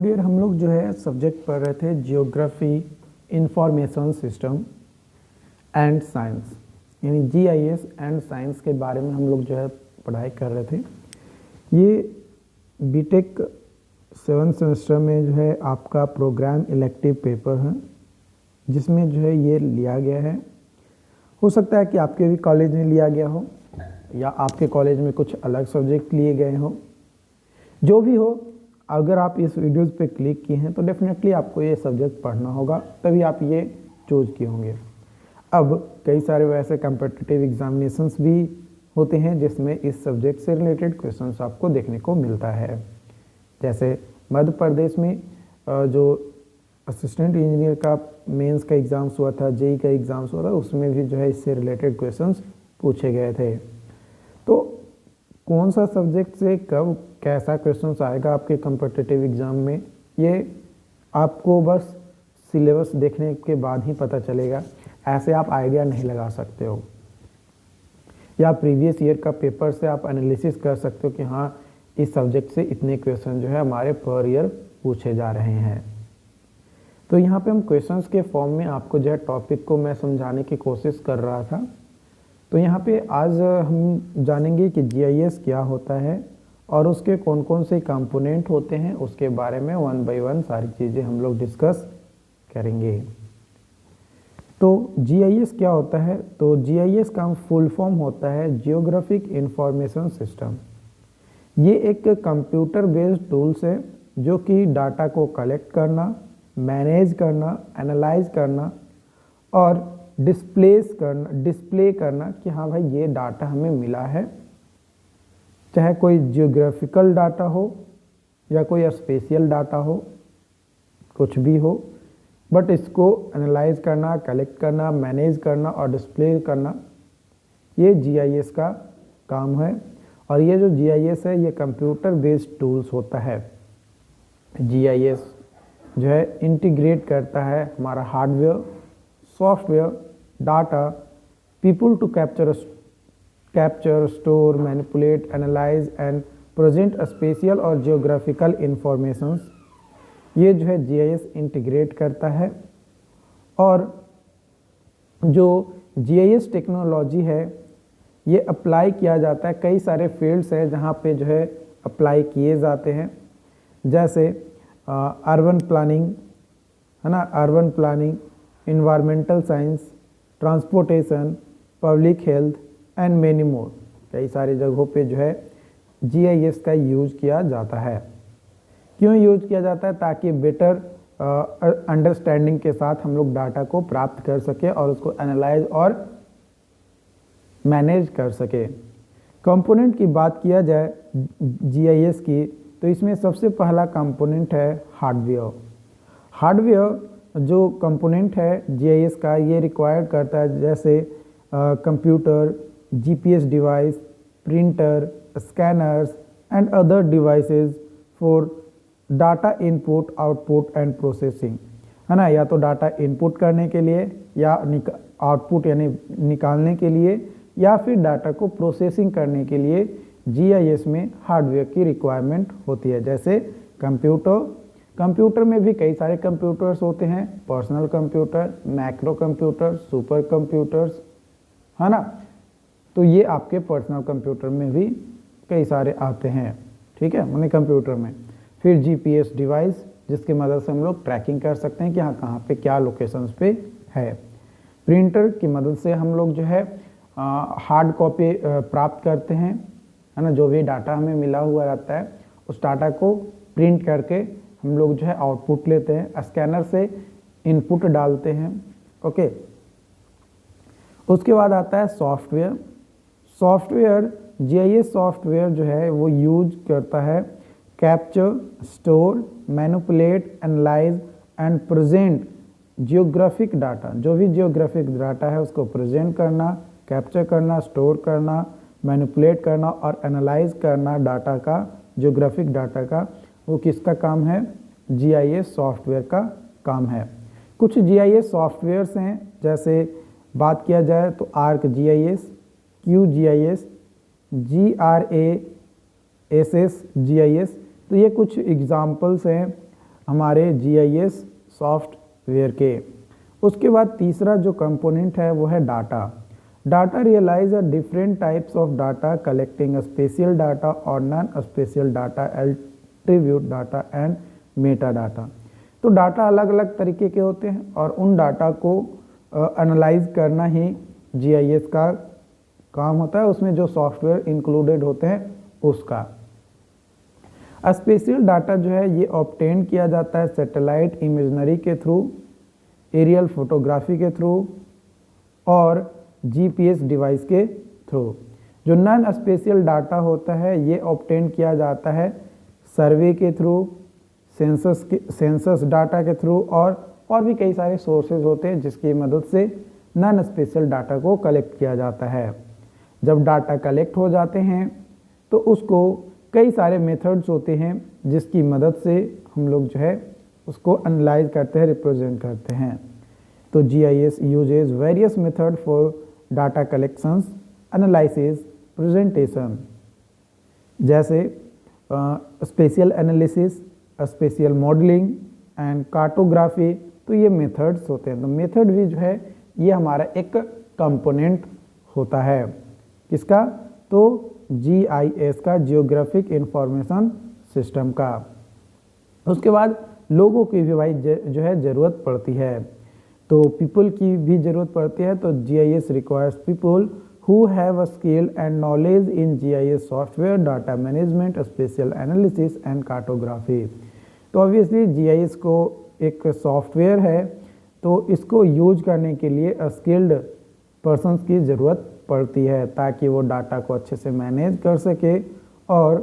फिर हम लोग जो है सब्जेक्ट पढ़ रहे थे geography, information system and science, यानी जीआईएस एंड साइंस के बारे में हम लोग जो है पढ़ाई कर रहे थे। ये बीटेक 7th सेमेस्टर में जो है आपका प्रोग्राम इलेक्टिव पेपर है, जिसमें जो है ये लिया गया है। हो सकता है कि आपके भी कॉलेज में लिया गया हो या आपके कॉलेज में कुछ अलग सब्जेक्ट लिए गए हो। जो भी हो, अगर आप इस वीडियोस पे क्लिक किए हैं तो डेफिनेटली आपको ये सब्जेक्ट पढ़ना होगा, तभी आप ये चूज किए होंगे। अब कई सारे वैसे कम्पिटिटिव एग्जामिनेशंस भी होते हैं जिसमें इस सब्जेक्ट से रिलेटेड क्वेश्चंस आपको देखने को मिलता है। जैसे मध्य प्रदेश में जो असिस्टेंट इंजीनियर का मेंस का एग्ज़ाम्स हुआ था, जेई का एग्ज़ाम्स हुआ था, उसमें भी जो है इससे रिलेटेड क्वेश्चंस पूछे गए थे। तो कौन सा सब्जेक्ट से कब कैसा क्वेश्चंस आएगा आपके कम्पिटिटिव एग्ज़ाम में, ये आपको बस सिलेबस देखने के बाद ही पता चलेगा। ऐसे आप आइडिया नहीं लगा सकते हो, या प्रीवियस ईयर का पेपर से आप एनालिसिस कर सकते हो कि हाँ, इस सब्जेक्ट से इतने क्वेश्चन जो है हमारे पर ईयर पूछे जा रहे हैं। तो यहाँ पे हम क्वेश्चंस के फॉर्म में आपको जो है टॉपिक को मैं समझाने की कोशिश कर रहा था। तो यहाँ पे आज हम जानेंगे कि जीआईएस क्या होता है और उसके कौन कौन से कंपोनेंट होते हैं, उसके बारे में 1 बाय 1 सारी चीज़ें हम लोग डिस्कस करेंगे। तो जीआईएस क्या होता है? तो जीआईएस का फुल फॉर्म होता है जियोग्राफिक इंफॉर्मेशन सिस्टम। ये एक कंप्यूटर बेस्ड टूल्स है जो कि डाटा को कलेक्ट करना, मैनेज करना, एनालाइज करना और डिस्प्ले करना कि हाँ भाई, ये डाटा हमें मिला है। चाहे कोई जियोग्राफिकल डाटा हो या कोई स्पेशियल डाटा हो, कुछ भी हो, बट इसको एनालाइज करना, कलेक्ट करना, मैनेज करना और डिस्प्ले करना, ये जीआईएस का काम है। और ये जो जीआईएस है, ये कंप्यूटर बेस्ड टूल्स होता है। जीआईएस जो है इंटीग्रेट करता है हमारा hardware, software, data, people to capture, store, manipulate, analyze and present spatial और जियोग्राफिकल इंफॉर्मेशंस। ये जो है जीआईएस इंटीग्रेट करता है। और जो जीआईएस टेक्नोलॉजी है, ये अप्लाई किया जाता है, कई सारे फील्ड्स हैं जहाँ पे जो है अप्लाई किए जाते हैं। जैसे अर्बन प्लानिंग है ना, urban planning, environmental science, transportation, public health and many more. कई सारी जगहों पे जो है जीआईएस का यूज़ किया जाता है। क्यों यूज़ किया जाता है? ताकि बेटर अंडरस्टैंडिंग के साथ हम लोग डाटा को प्राप्त कर सके और उसको एनालाइज और मैनेज कर सके। कंपोनेंट की बात किया जाए जीआईएस की, तो इसमें सबसे पहला कंपोनेंट है हार्डवेयर। हार्डवेयर जो कंपोनेंट है जीआईएस का, ये रिक्वायर करता है जैसे computer, GPS device, printer, scanners and other devices for data input, output and processing, है ना। या तो डाटा इनपुट करने के लिए, या आउटपुट यानी निकालने के लिए, या फिर डाटा को प्रोसेसिंग करने के लिए जीआईएस में हार्डवेयर की रिक्वायरमेंट होती है। जैसे कंप्यूटर में भी कई सारे कंप्यूटर्स होते हैं, personal computer, macro computer, super computers, है ना। तो ये आपके पर्सनल कंप्यूटर में भी कई सारे आते हैं, ठीक है, मैंने कंप्यूटर में। फिर जीपीएस डिवाइस, जिसकी मदद से हम लोग ट्रैकिंग कर सकते हैं कि हाँ, कहाँ पे क्या लोकेशंस पे है। प्रिंटर की मदद से हम लोग जो है हार्ड कॉपी प्राप्त करते हैं, है ना। जो भी डाटा हमें मिला हुआ रहता है, उस डाटा को प्रिंट करके हम लोग जो है आउटपुट लेते हैं, स्कैनर से इनपुट डालते हैं, ओके। उसके बाद आता है सॉफ्टवेयर। जीआईएस सॉफ्टवेयर जो है वो यूज करता है capture, store, manipulate, analyze and present geographic data. जो भी जियोग्राफिक डाटा है उसको प्रेजेंट करना, कैप्चर करना, स्टोर करना, मैनिपुलेट करना और एनालाइज करना डाटा का, जियोग्राफिक डाटा का, वो किसका काम है? जीआईएस सॉफ्टवेयर का काम है। कुछ जीआईएस सॉफ्टवेयर्स हैं, जैसे बात किया जाए तो arc GIS, Q GIS, GRASS GIS। तो ये कुछ एग्जाम्पल्स हैं हमारे जीआईएस सॉफ्टवेयर के। उसके बाद तीसरा जो कंपोनेंट है वो है data. Data realize different types of data collecting spatial data और non spatial data, attribute data and meta data. तो डाटा अलग अलग तरीके के होते हैं और उन डाटा को एनालाइज करना ही जीआईएस का काम होता है, उसमें जो सॉफ्टवेयर इंक्लूडेड होते हैं उसका। स्पेशियल डाटा जो है ये ऑब्टेन किया जाता है सैटेलाइट इमेजनरी के थ्रू, एरियल फोटोग्राफी के थ्रू और जीपीएस डिवाइस के थ्रू। जो नॉन स्पेशियल डाटा होता है ये ऑब्टेन किया जाता है सर्वे के थ्रू, सेंसस डाटा के थ्रू और भी कई सारे सोर्सेज होते हैं जिसकी मदद से नॉन स्पेशियल डाटा को कलेक्ट किया जाता है। जब डाटा कलेक्ट हो जाते हैं तो उसको कई सारे मेथड्स होते हैं जिसकी मदद से हम लोग जो है उसको एनालाइज करते हैं, रिप्रेजेंट करते हैं। तो GIS uses various method for data collections, analysis, presentation, जैसे spatial analysis, spatial modelling and cartography. तो ये मेथड्स होते हैं। तो मेथड भी जो है ये हमारा एक कंपोनेंट होता है किसका, तो जीआईएस का, जियोग्राफिक इंफॉर्मेशन सिस्टम का। उसके बाद लोगों की भी भाई जो है ज़रूरत पड़ती है, तो पीपल की भी ज़रूरत पड़ती है। तो GIS requires people who have a skill and knowledge in GIS software, data management, spatial analysis and cartography. तो ऑब्वियसली जीआईएस को एक सॉफ्टवेयर है, तो इसको यूज करने के लिए स्किल्ड पर्सन्स की ज़रूरत पड़ती है ताकि वो डाटा को अच्छे से मैनेज कर सके और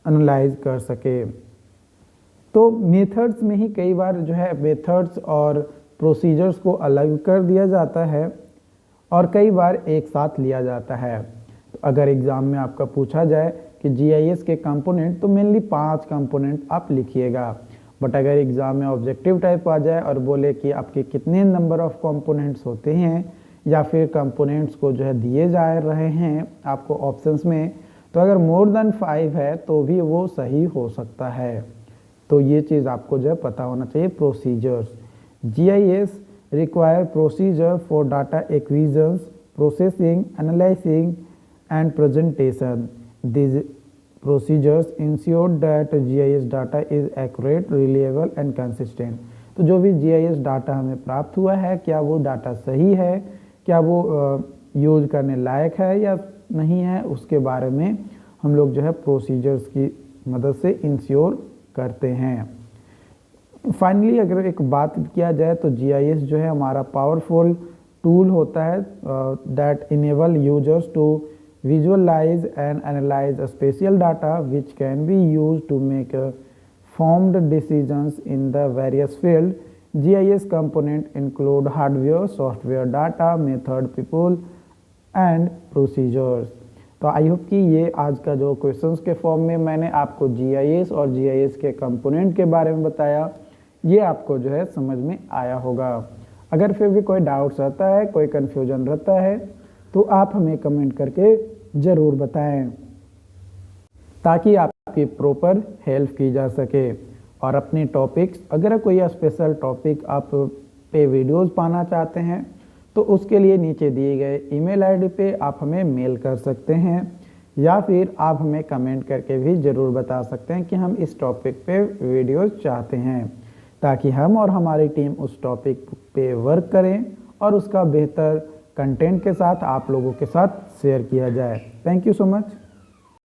एनालाइज कर सके। तो मेथड्स में ही कई बार जो है मेथड्स और प्रोसीजर्स को अलग कर दिया जाता है और कई बार एक साथ लिया जाता है। तो अगर एग्ज़ाम में आपका पूछा जाए कि जीआईएस के कंपोनेंट, तो मेनली 5 कंपोनेंट आप लिखिएगा। बट अगर एग्ज़ाम में ऑब्जेक्टिव टाइप आ जाए और बोले कि आपके कितने नंबर ऑफ कंपोनेंट्स होते हैं या फिर कंपोनेंट्स को जो है दिए जा रहे हैं आपको ऑप्शंस में, तो अगर मोर देन 5 है तो भी वो सही हो सकता है। तो ये चीज़ आपको जो है पता होना चाहिए। Procedures, GIS require procedure for data acquisition, processing, analysing and presentation. These procedures ensure that GIS data is accurate, reliable and consistent। तो जो भी GIS डाटा हमें प्राप्त हुआ है, क्या वो डाटा सही है, क्या वो यूज करने लायक है या नहीं है, उसके बारे में हम लोग जो है प्रोसीजर्स की मदद से इंश्योर करते हैं। फाइनली अगर एक बात किया जाए तो GIS जो है हमारा पावरफुल टूल होता है that enable users to visualize and analyze spatial data which can be used to make formed decisions in the various fields. GIS component include hardware, software, data, method, people and procedures। तो I hope कि ये आज का जो questions के form में मैंने आपको GIS और GIS के कंपोनेंट के बारे में बताया, ये आपको जो है समझ में आया होगा। अगर फिर भी कोई डाउट्स रहता है, कोई कन्फ्यूजन रहता है, तो आप हमें कमेंट करके ज़रूर बताएं ताकि आपकी प्रॉपर हेल्प की जा सके। और अपने टॉपिक्स, अगर कोई स्पेशल टॉपिक आप पे वीडियोस पाना चाहते हैं तो उसके लिए नीचे दिए गए ईमेल आईडी पे आप हमें मेल कर सकते हैं या फिर आप हमें कमेंट करके भी ज़रूर बता सकते हैं कि हम इस टॉपिक पे वीडियोस चाहते हैं, ताकि हम और हमारी टीम उस टॉपिक पे वर्क करें और उसका बेहतर कंटेंट के साथ आप लोगों के साथ शेयर किया जाए। Thank you so much.